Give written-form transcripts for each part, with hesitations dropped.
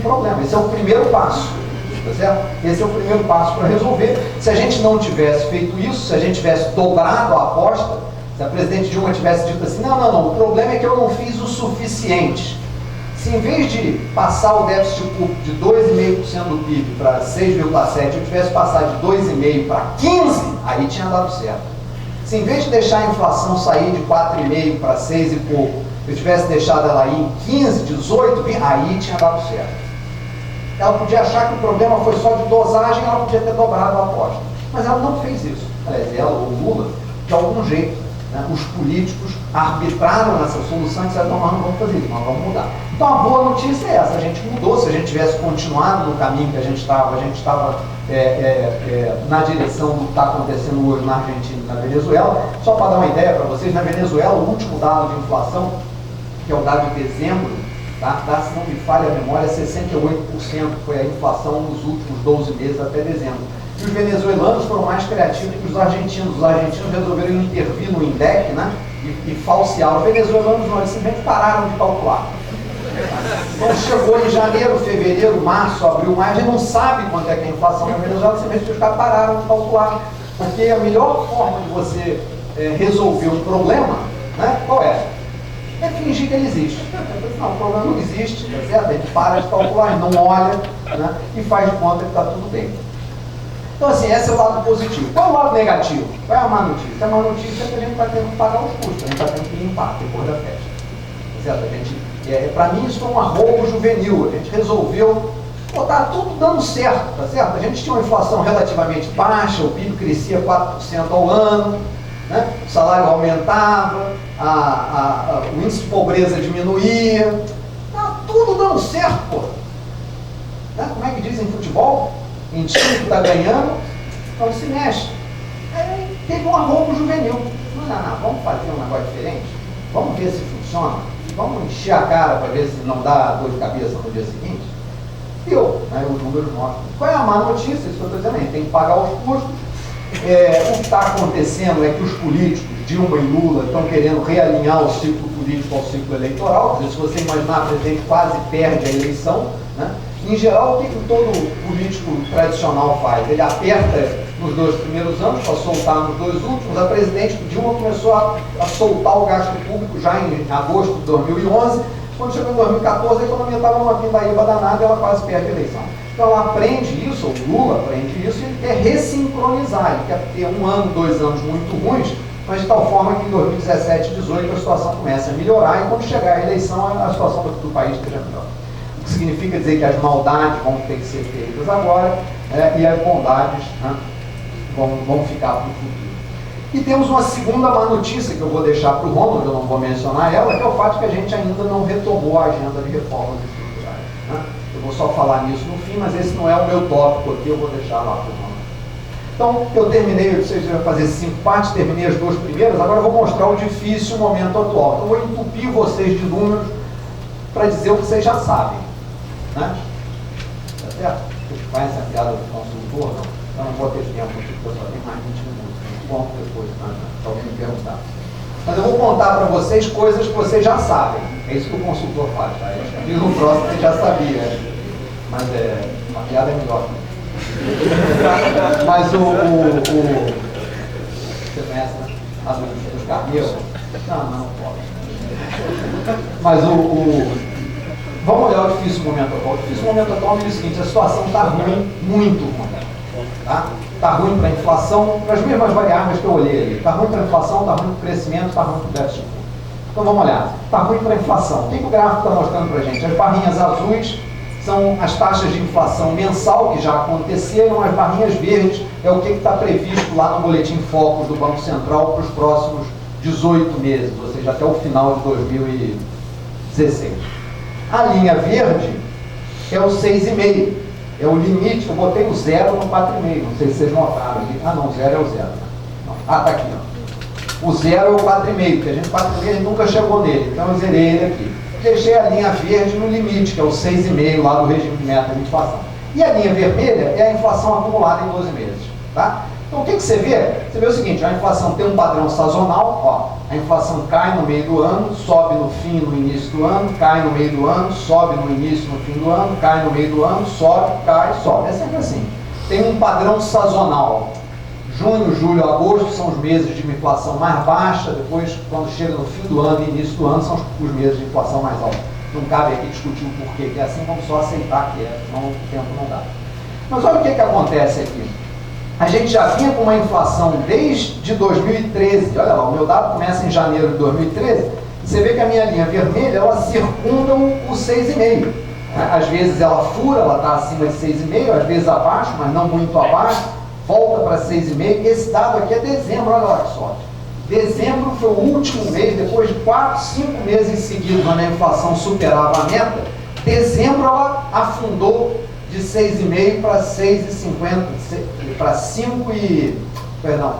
um problema. Esse é o primeiro passo, tá certo? Esse é o primeiro passo para resolver. Se a gente não tivesse feito isso, se a gente tivesse dobrado a aposta, se a presidente Dilma tivesse dito assim, não, o problema é que eu não fiz o suficiente. Se em vez de passar o déficit público de 2,5% do PIB para 6,7%, eu tivesse passado de 2,5% para 15%, aí tinha dado certo. Se em vez de deixar a inflação sair de 4,5% para 6 e pouco, eu tivesse deixado ela ir em 15%, 18%, 20%, aí tinha dado certo. Ela podia achar que o problema foi só de dosagem, ela podia ter dobrado a aposta. Mas ela não fez isso. Aliás, ela ou Lula, de algum jeito, né, os políticos arbitraram nessa solução e disseram, não, nós não vamos fazer isso, nós vamos mudar. Então a boa notícia é essa, a gente mudou. Se a gente tivesse continuado no caminho que a gente estava na direção do que está acontecendo hoje na Argentina e na Venezuela. Só para dar uma ideia para vocês, na Venezuela o último dado de inflação, que é o dado de dezembro, tá? Se não me falha a memória, 68% foi a inflação nos últimos 12 meses até dezembro. E os venezuelanos foram mais criativos que os argentinos. Os argentinos resolveram intervir no INDEC, né, e falsear. Os venezuelanos não, eles simplesmente pararam de calcular. Então chegou em janeiro, fevereiro, março, abril, maio, a gente não sabe quanto é que é a inflação na Venezuela, simplesmente os caras pararam de calcular. Porque a melhor forma de você resolver um problema, né, qual é? É fingir que ele existe. Não, o problema não existe, tá certo? A gente para de calcular, não olha, né, e faz de conta que está tudo bem. Então, assim, esse é o lado positivo. Qual é o lado negativo? Qual é a má notícia? A má notícia é que a gente está tendo que pagar os custos, a gente está tendo que limpar depois da festa. Tá certo? Para mim, isso foi um arroubo juvenil. A gente resolveu, tá tudo dando certo, tá certo? A gente tinha uma inflação relativamente baixa, o PIB crescia 4% ao ano, né? O salário aumentava, o índice de pobreza diminuía, tá tudo dando certo, pô. Né? Como é que dizem em futebol? Em time que está ganhando, não se mexe. Aí teve um arroubo juvenil. Não, vamos fazer um negócio diferente, vamos ver se funciona, vamos encher a cara para ver se não dá dor de cabeça no dia seguinte. Deu, né? Os números mostram. Qual é a má notícia? Isso que eu estou dizendo aí, tem que pagar os custos. O que está acontecendo é que os políticos, Dilma e Lula, estão querendo realinhar o ciclo político ao ciclo eleitoral. Se você imaginar, o presidente quase perde a eleição, né? Em geral, o que todo político tradicional faz? Ele aperta nos 2 primeiros anos para soltar nos 2 últimos. A presidente Dilma começou a soltar o gasto público já em agosto de 2011. Quando chegou em 2014, a economia estava numa pindaíba danada e ela quase perde a eleição. Então ela aprende isso, o Lula aprende isso, e ele quer ressincronizar, ele quer ter 1 ano, 2 anos muito ruins, mas de tal forma que em 2017 e 2018 a situação começa a melhorar e quando chegar a eleição a situação do país esteja melhor. O que significa dizer que as maldades vão ter que ser feitas agora, e as bondades, né, vão ficar para o futuro. E temos uma segunda má notícia que eu vou deixar para o Romulo, eu não vou mencionar ela, que é o fato de que a gente ainda não retomou a agenda de reformas estruturais. Né? Eu vou só falar nisso no fim, mas esse não é o meu tópico aqui, eu vou deixar lá para o Romulo. Então, eu terminei, vocês vão fazer 5 partes, terminei as 2 primeiras, agora eu vou mostrar o difícil momento atual. Então, eu vou entupir vocês de números para dizer o que vocês já sabem. Né? Tá certo? Vocês fazem essa piada do consultor, não? Eu não vou ter tempo aqui, porque eu só tenho mais 20 minutos. Eu conto depois, se alguém me perguntar. Mas eu vou contar para vocês coisas que vocês já sabem. É isso que o consultor faz, tá? E no próximo você já sabia. Mas a piada é melhor. Mas você conhece, né? As dos carneiros? Não pode. Mas vamos olhar o difícil momento atual. O difícil momento atual é o seguinte: a situação está ruim, muito ruim. Está ruim para a inflação, para as mesmas variáveis que eu olhei ali. Está ruim para a inflação, está ruim para o crescimento, está ruim para o déficit público. Então vamos olhar. Está ruim para a inflação. O que o gráfico está mostrando para a gente? As barrinhas azuis são as taxas de inflação mensal que já aconteceram, as barrinhas verdes é o que está previsto lá no boletim Focus do Banco Central para os próximos 18 meses, ou seja, até o final de 2016. A linha verde é o 6,5, é o limite. Eu botei o 0 no 4,5, não sei se vocês notaram aqui. Ah não, o 0 é o 0. Está aqui, ó. O 0 é o 4,5, porque a gente 4,5 a gente nunca chegou nele, então eu zerei ele aqui. Deixei a linha verde no limite, que é o 6,5 lá do regime de meta de inflação. E a linha vermelha é a inflação acumulada em 12 meses. Tá? Então o que você vê? Você vê o seguinte, a inflação tem um padrão sazonal, ó, a inflação cai no meio do ano, sobe no fim, no início do ano, cai no meio do ano, sobe no início, no fim do ano, cai no meio do ano, sobe, cai, sobe. É sempre assim. Tem um padrão sazonal. Junho, julho, agosto são os meses de inflação mais baixa, depois, quando chega no fim do ano e início do ano, são os meses de inflação mais alta. Não cabe aqui discutir o porquê que é assim, vamos só aceitar que é, senão o tempo não dá. Mas olha o que acontece aqui. A gente já vinha com uma inflação desde 2013, olha lá, o meu dado começa em janeiro de 2013, você vê que a minha linha vermelha, ela circunda o 6,5. Às vezes ela fura, ela está acima de 6,5, às vezes abaixo, mas não muito abaixo, volta para 6,5. Esse dado aqui é dezembro, olha lá que sorte. Dezembro foi o último mês, depois de 4, 5 meses seguidos, onde a inflação superava a meta, dezembro ela afundou de 6,5 para 6,50, para 5 e... Perdão,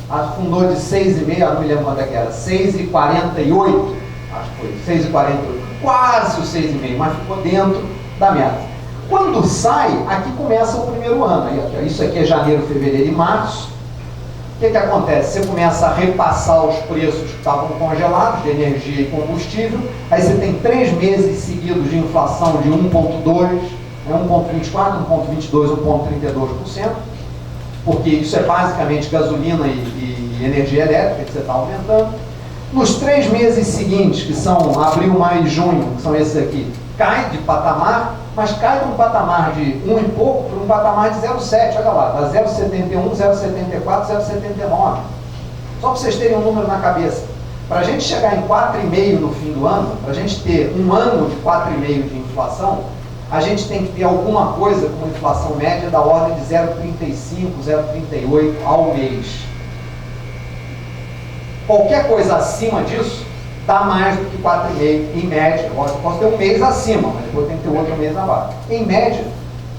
afundou de 6,5, não me lembro quanto é que era, 6,48, acho que foi, 6,48, quase o 6,5, mas ficou dentro da meta. Quando sai, aqui começa o primeiro ano, aí, isso aqui é janeiro, fevereiro e março. O que acontece? Você começa a repassar os preços que estavam congelados, de energia e combustível, aí você tem 3 meses seguidos de inflação de 1,2%, 1,24%, 1,22%, 1,32%, porque isso é basicamente gasolina e energia elétrica que você está aumentando. Nos 3 meses seguintes, que são abril, maio e junho, que são esses aqui, cai de patamar, mas cai de um patamar de 1 e pouco para um patamar de 0,7, olha lá, da 0,71, 0,74, 0,79. Só para vocês terem um número na cabeça. Para a gente chegar em 4,5 no fim do ano, para a gente ter um ano de 4,5 de inflação, a gente tem que ter alguma coisa com inflação média da ordem de 0,35, 0,38 ao mês. Qualquer coisa acima disso dá mais do que 4,5 em média. Eu posso ter um mês acima, mas depois tem que ter outro mês abaixo. Em média,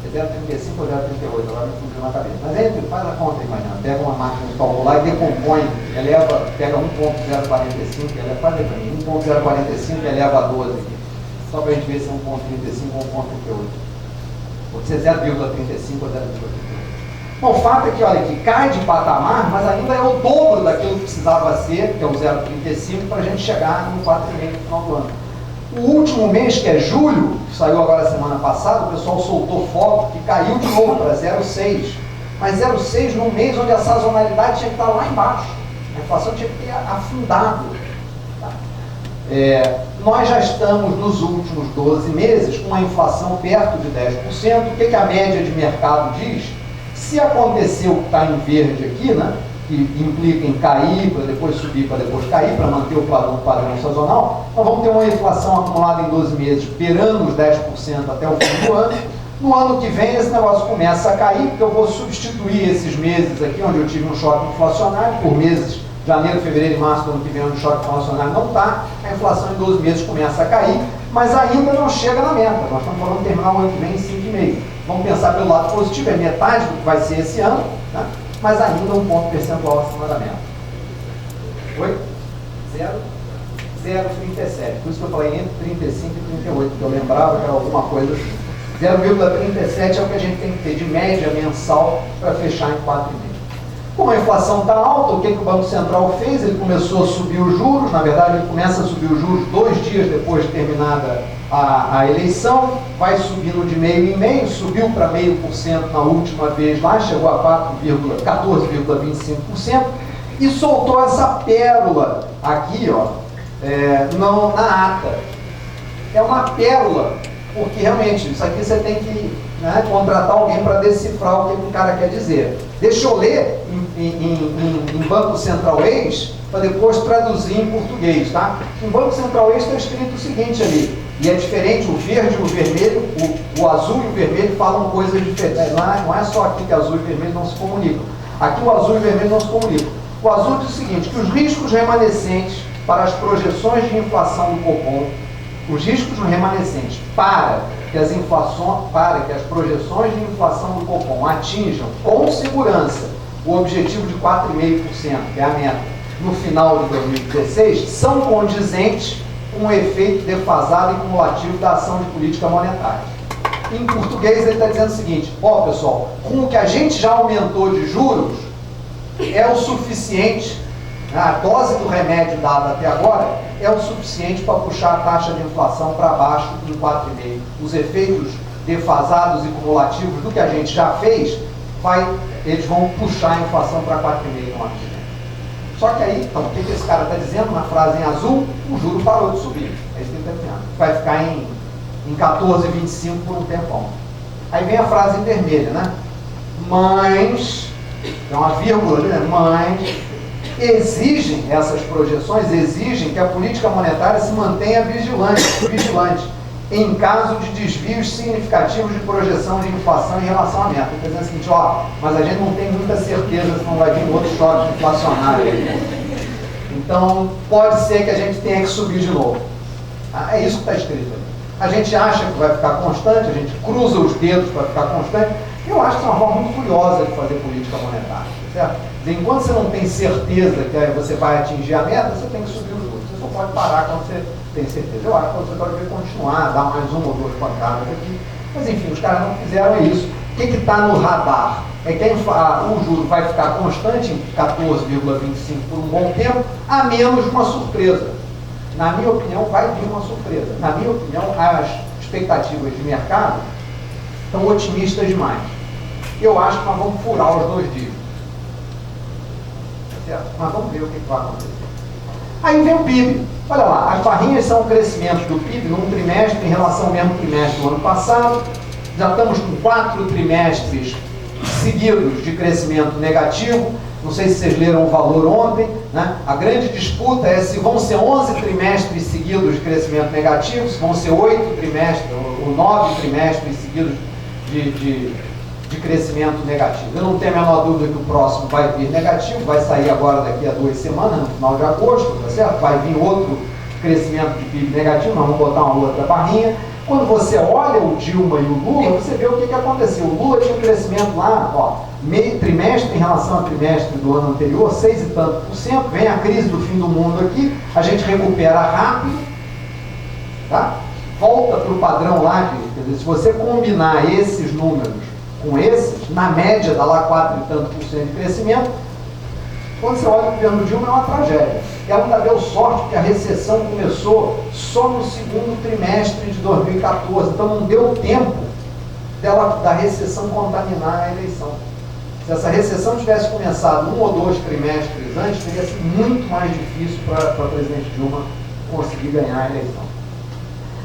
é 0,35 ou 0,38, agora me fugiu na cabeça. Mas entre, faz a conta aí, Mariana. Pega uma máquina de calcular e decompõe, pega 1,045, faz aí para mim, 1,045 eleva a 12 aqui. Só para a gente ver se é 1,35 ou 1,38. Pode ser 0,35 ou 0,38. Bom, o fato é que, olha aqui, cai de patamar, mas ainda é o dobro daquilo que precisava ser, que é o 0,35, para a gente chegar no 4,5 no final do ano. O último mês, que é julho, que saiu agora semana passada, o pessoal soltou foto que caiu de novo para 0,6. Mas 0,6 num mês onde a sazonalidade tinha que estar lá embaixo. A inflação tinha que ter afundado. Tá? Nós já estamos nos últimos 12 meses com uma inflação perto de 10%. O que a média de mercado diz? Se acontecer o que está em verde aqui, né, que implica em cair, para depois subir, para depois cair, para manter o padrão sazonal, nós vamos ter uma inflação acumulada em 12 meses, beirando os 10% até o fim do ano. No ano que vem, esse negócio começa a cair, porque eu vou substituir esses meses aqui, onde eu tive um choque inflacionário, por meses, janeiro, fevereiro e março do ano que vem, onde o choque inflacionário não está, a inflação em 12 meses começa a cair, mas ainda não chega na meta. Nós estamos falando de terminar o ano que vem em 5,5. Vamos pensar pelo lado positivo, é metade do que vai ser esse ano, né? Mas ainda um ponto percentual acima da meta. Oi? 0,37. Por isso que eu falei entre 35 e 38, porque eu lembrava que era alguma coisa assim. 0,37 é o que a gente tem que ter de média mensal para fechar em 4,5. Como a inflação está alta, o que o Banco Central fez? Ele começou a subir os juros, na verdade ele começa a subir os juros 2 dias depois de terminada a eleição, vai subindo de meio em meio, subiu para 0,5% na última vez lá, chegou a 14,25% e soltou essa pérola aqui, ó, na ata. É uma pérola, porque realmente isso aqui você tem que contratar alguém para decifrar o que o cara quer dizer. Deixa eu ler em Banco Central Ex, para depois traduzir em português, tá? Em Banco Central Ex está escrito o seguinte ali, e é diferente, o verde e o vermelho, o azul e o vermelho falam coisas diferentes. Não é só aqui que azul e vermelho não se comunicam. Aqui o azul e o vermelho não se comunicam. O azul diz o seguinte, que os riscos remanescentes para as projeções de inflação do Copom, os riscos remanescentes para que as projeções de inflação do Copom atinjam com segurança o objetivo de 4,5%, que é a meta, no final de 2016, são condizentes com o efeito defasado e cumulativo da ação de política monetária. Em português ele está dizendo o seguinte, pessoal, com o que a gente já aumentou de juros, é o suficiente, a dose do remédio dada até agora é o suficiente para puxar a taxa de inflação para baixo em 4,5. Os efeitos defasados e cumulativos do que a gente já fez, eles vão puxar a inflação para 4,5 no ano que vem. Só que aí, então, o que esse cara está dizendo na frase em azul? O juro parou de subir. É isso que ele está dizendo. Vai ficar em 14,25 por um tempão. Aí vem a frase em vermelho, né? Mas, é uma vírgula, né? Mas essas projeções exigem que a política monetária se mantenha vigilante em caso de desvios significativos de projeção de inflação em relação à meta. Quer dizer o seguinte, mas a gente não tem muita certeza se não vai vir outro choque inflacionário. Então, pode ser que a gente tenha que subir de novo. É isso que está escrito ali. A gente acha que vai ficar constante, a gente cruza os dedos para ficar constante. Eu acho que é uma forma muito curiosa de fazer política monetária, certo? Enquanto você não tem certeza que você vai atingir a meta, você tem que subir os juros. Você só pode parar quando você tem certeza. Eu acho que você pode continuar, dar mais uma ou duas pancadas aqui. Mas enfim, os caras não fizeram isso. O que está no radar? É que o juro vai ficar constante em 14,25 por um bom tempo, a menos de uma surpresa. Na minha opinião, vai vir uma surpresa. Na minha opinião, as expectativas de mercado estão otimistas demais. Eu acho que nós vamos furar os 2 dígitos. Certo? Mas vamos ver o que vai acontecer. Aí vem o PIB. Olha lá, as barrinhas são o crescimento do PIB num trimestre em relação ao mesmo trimestre do ano passado. Já estamos com 4 trimestres seguidos de crescimento negativo. Não sei se vocês leram o valor ontem, né? A grande disputa é se vão ser 11 trimestres seguidos de crescimento negativo, se vão ser 8 trimestres ou 9 trimestres seguidos de crescimento negativo. Eu não tenho a menor dúvida que o próximo vai vir negativo, vai sair agora daqui a 2 semanas, no final de agosto, tá certo? Vai vir outro crescimento de PIB negativo, nós vamos botar uma outra barrinha. Quando você olha o Dilma e o Lula, você vê o que aconteceu. O Lula tinha um crescimento lá, meio trimestre em relação ao trimestre do ano anterior, 6 e tanto por cento, vem a crise do fim do mundo aqui, a gente recupera rápido, tá? Volta para o padrão lá, quer dizer, se você combinar esses números com esses, na média dá lá 4 e tanto por cento de crescimento. Quando você olha o governo Dilma, é uma tragédia. Ela ainda deu sorte porque a recessão começou só no segundo trimestre de 2014, então não deu tempo da recessão contaminar a eleição. Se essa recessão tivesse começado 1 ou 2 trimestres antes, teria sido muito mais difícil para a presidente Dilma conseguir ganhar a eleição.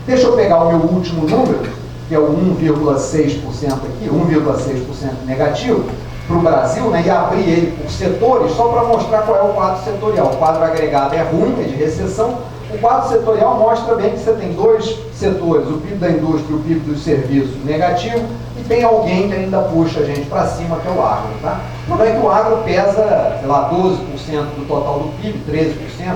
Deixa eu pegar o meu último número, que é o 1,6% aqui, 1,6% negativo, para o Brasil, né, e abrir ele por setores, só para mostrar qual é o quadro setorial. O quadro agregado é ruim, é de recessão. O quadro setorial mostra bem que você tem 2 setores, o PIB da indústria e o PIB dos serviços negativo, e tem alguém que ainda puxa a gente para cima, que é o agro. Tá? O problema é que o agro pesa, sei lá, 12% do total do PIB, 13%,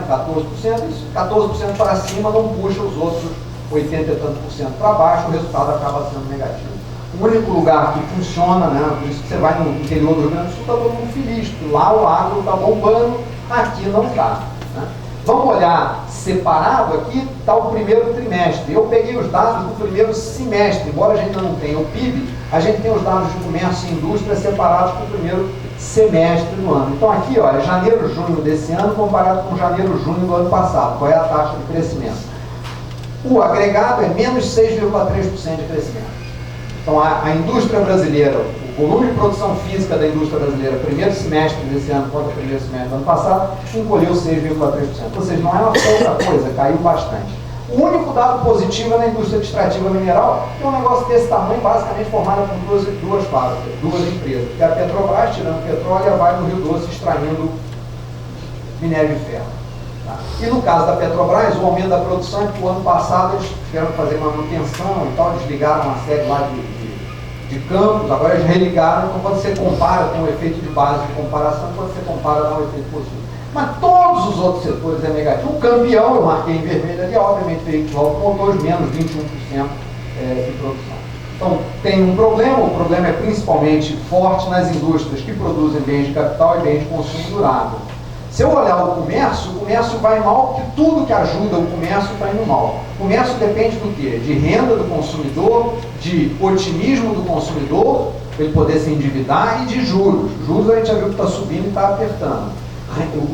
14%, isso 14% para cima não puxa os outros 80 e tanto por cento para baixo, o resultado acaba sendo negativo. O único lugar que funciona, né, por isso que você vai no interior do Rio Grande do Sul, está todo mundo feliz, porque lá o agro está bombando, aqui não está. Né? Vamos olhar separado aqui, está o primeiro trimestre. Eu peguei os dados do primeiro semestre, embora a gente não tenha o PIB, a gente tem os dados de comércio e indústria separados para o primeiro semestre do ano. Então aqui, ó, é janeiro, junho desse ano comparado com janeiro, junho do ano passado. Qual é a taxa de crescimento? O agregado é menos 6,3% de crescimento. Então, a indústria brasileira, o volume de produção física da indústria brasileira, primeiro semestre desse ano contra o primeiro semestre do ano passado, encolheu 6,3%. Ou seja, não é uma pouca coisa, caiu bastante. O único dado positivo é na indústria extrativa mineral, que é um negócio desse tamanho, basicamente formado por duas fábricas, 2 empresas. Que é a Petrobras, tirando petróleo, e a Vale do Rio Doce, extraindo minério de ferro. Tá? E no caso da Petrobras, o aumento da produção é que o ano passado eles tiveram que fazer manutenção e tal, desligaram uma série lá de campos, agora eles religaram, então quando você compara, tem um efeito de base de comparação, quando você compara, dá um efeito positivo. Mas todos os outros setores é negativo. O campeão, eu marquei em vermelho ali, obviamente veículos automotores, menos 21% de produção. Então, tem um problema, o problema é principalmente forte nas indústrias que produzem bens de capital e bens de consumo durável. Se eu olhar o comércio vai mal, porque tudo que ajuda o comércio está indo mal. O comércio depende do quê? De renda do consumidor, de otimismo do consumidor para ele poder se endividar, e de juros. Juros a gente já viu que está subindo e está apertando.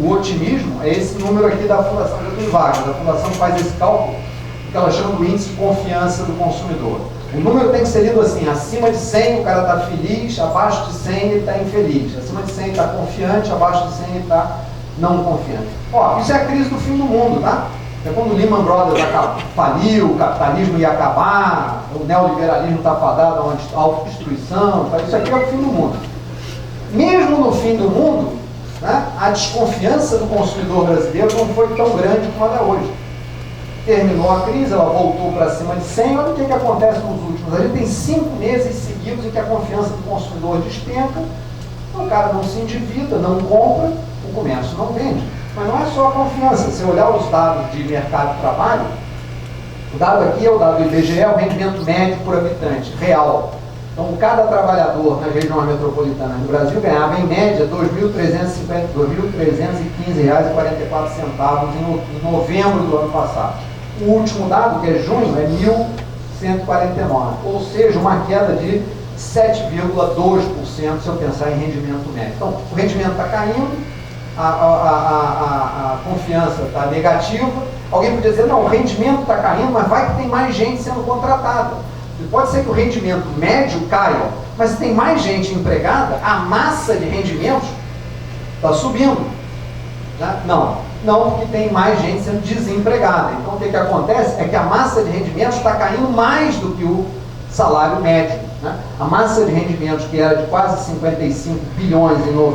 O otimismo é esse número aqui da Fundação Getúlio Vargas. A Fundação faz esse cálculo que ela chama do índice de confiança do consumidor. O número tem que ser lido assim: acima de 100 o cara está feliz, abaixo de 100 ele está infeliz. Acima de 100 ele está confiante, abaixo de 100 ele está não confiante. Ó, isso é a crise do fim do mundo, tá? É quando o Lehman Brothers faliu, o capitalismo ia acabar, o neoliberalismo está fadado a uma autodestruição, tá? Isso aqui é o fim do mundo. Mesmo no fim do mundo, né, a desconfiança do consumidor brasileiro não foi tão grande como ela é hoje. Terminou a crise, ela voltou para cima de 100, olha o que acontece nos últimos. A gente tem 5 meses seguidos em que a confiança do consumidor despenca, o cara não se endivida, não compra, o comércio não vende. Mas não é só a confiança. Se olhar os dados de mercado de trabalho, o dado aqui é o dado do IBGE, é o rendimento médio por habitante, real. Então, cada trabalhador na região metropolitana do Brasil ganhava, em média, R$ 2.315,44 em novembro do ano passado. O último dado, que é junho, é 1.149, ou seja, uma queda de 7,2% se eu pensar em rendimento médio. Então, o rendimento está caindo, a confiança está negativa. Alguém podia dizer, não, o rendimento está caindo, mas vai que tem mais gente sendo contratada. Pode ser que o rendimento médio caia, mas se tem mais gente empregada, a massa de rendimentos está subindo. Né? Não, porque tem mais gente sendo desempregada. Então o que acontece é que a massa de rendimentos está caindo mais do que o salário médio. Né? A massa de rendimentos, que era de quase 55 bilhões em novembro,